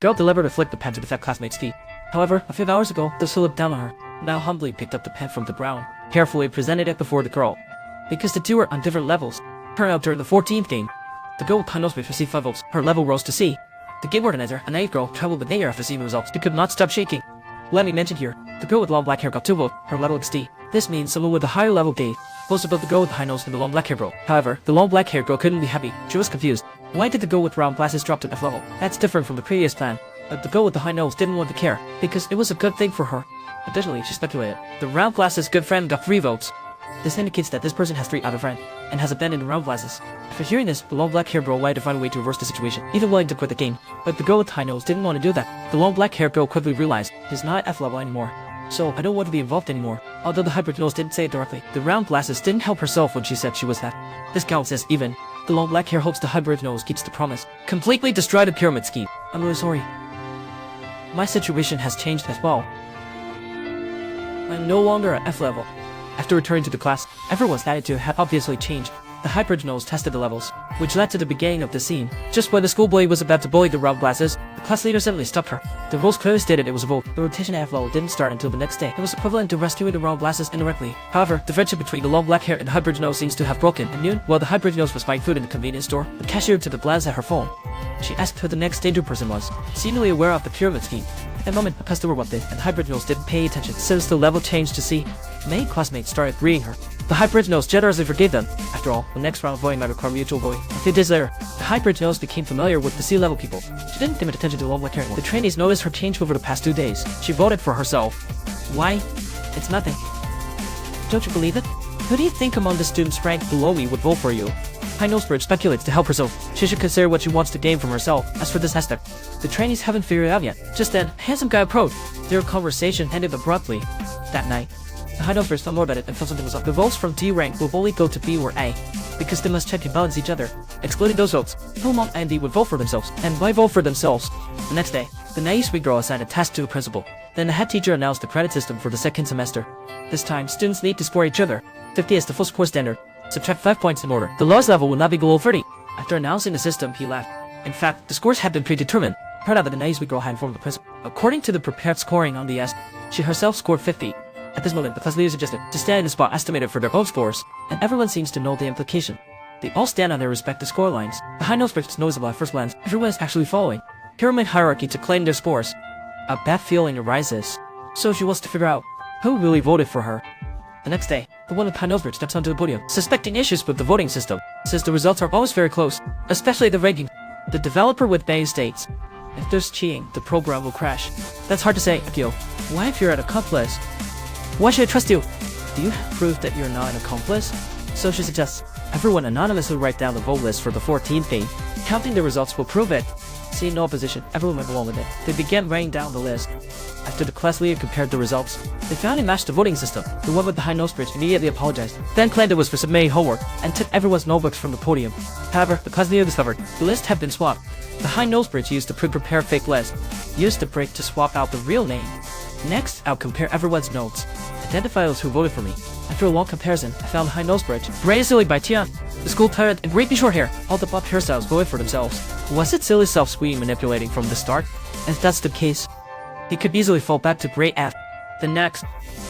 Girl deliberately flicked the pen to defect classmate's feet. However, a few hours ago, the slip down on her. Now humbly picked up the pen from the ground, carefully presented it before the girl. Because the two were on different levels. Turned out during the 14th game, the girl with high nose received 5 votes. Her level rose to C. The game organizer, a naive girl, traveled with A after seeing the results. She could not stop shaking. Let me mention here, the girl with long black hair got 2 votes. Her level is D. This means someone with a higher level D was above the girl with the high nose and the long black hair girl. However, the long black hair girl couldn't be happy. She was confused. Why did the girl with round glasses drop to F level? That's different from the previous plan. But the girl with the high nose didn't want to care, because it was a good thing for her. Additionally, she speculated, the round glasses good friend got 3 votes. This indicates that this person has 3 other friends, and has abandoned the round glasses. After hearing this, the long black hair girl wanted to find a way to reverse the situation, even willing to quit the game. But the girl with the high nose didn't want to do that. The long black hair girl quickly realized, he's not at F level anymore. So, I don't want to be involved anymore. Although the hybrid nose didn't say it directly, the round glasses didn't help herself when she said she was that. This counts as even. The long black hair hopes the hybrid nose keeps the promise. Completely destroyed the pyramid scheme. I'm really sorry. My situation has changed as well. I'm no longer at F level. After returning to the class, everyone's attitude had obviously changed. The hybrid nose tested the levels, which led to the beginning of the scene. Just when the school bully was about to bully the round glasses, the class leader suddenly stopped her. The rules clearly stated it was a vote. The rotation at F level didn't start until the next day. It was equivalent to rescuing the round glasses indirectly. However, the friendship between the long black hair and the hybrid nose seems to have broken. At noon, while the hybrid nose was buying food in the convenience store, the cashier took a glance at her phone. She asked who the next danger person was, seemingly aware of the pyramid scheme. At that moment, a customer walked in, and hybrid nose didn't pay attention. Since the level changed to C, many classmates started greeting her. The hybrid nose generously forgave them. After all, the next round of voting might require mutual voting. A few days later, the hybrid nose became familiar with the C-level people. She didn't pay attention to the long black hair anymore. The trainees noticed her change over the past 2 days. She voted for herself. Why? It's nothing. Don't you believe it? Who do you think among the students ranked below me would vote for you? High Nose Bridge speculates to help herself. She should consider what she wants to gain from herself. As for this aspect, the trainees haven't figured it out yet. Just then, a handsome guy approached. Their conversation ended abruptly. That night, the High Nose Bridge thought more about it and felt something was up. The votes from D rank will only go to B or A, because they must check and balance each other. Excluding those votes, whom A and D would vote for themselves. And why vote for themselves? The next day, the naive sweet girl assigned a task to the principal. Then the head teacher announced the credit system for the second semester. This time, students need to score each other. 50 is the full score standard. Subtract 5 points in order. The lowest level will not be below 30. After announcing the system, he laughed. In fact, the scores had been predetermined. Turned out that the naive sweet girl had informed the principal. According to the prepared scoring on the S, she herself scored 50. At this moment, the class leader suggested to stand in the spot estimated for their own scores, and everyone seems to know the implication. They all stand on their respective score lines. The High Nose Bridge is noticeable at first glance. Everyone is actually following pyramid hierarchy to claim their scores. A bad feeling arises. So she wants to figure out who really voted for her. The next day, the one with High Nose Bridge steps onto the podium, suspecting issues with the voting system, since the results are always very close, especially the ranking. The developer with Bay states, if there's cheating, the program will crash. That's hard to say, Akio. Why if you're an accomplice? Why should I trust you? Do you have proof that you're not an accomplice? So she suggests, everyone anonymously write down the vote list for the 14th game. Counting the results will prove it. Seeing no opposition, everyone went along with it. They began writing down the list. After the class leader compared the results, they found it matched the voting system. The one with the High Nose Bridge immediately apologized, then claimed it was for submitting homework, and took everyone's notebooks from the podium. However, the class leader discovered the list had been swapped. The High Nose Bridge used the pre-prepared fake list, used the break to swap out the real name. Next, I'll compare everyone's notes. Identify those who voted for me. After a long comparison, I found the High Nose Bridge, raised silly by Tian, the school tyrant, and great short hair. All the bob hairstyles voted for themselves. Was it silly self-squeezing manipulating from the start? If that's the case, he could easily fall back to grade F. The next,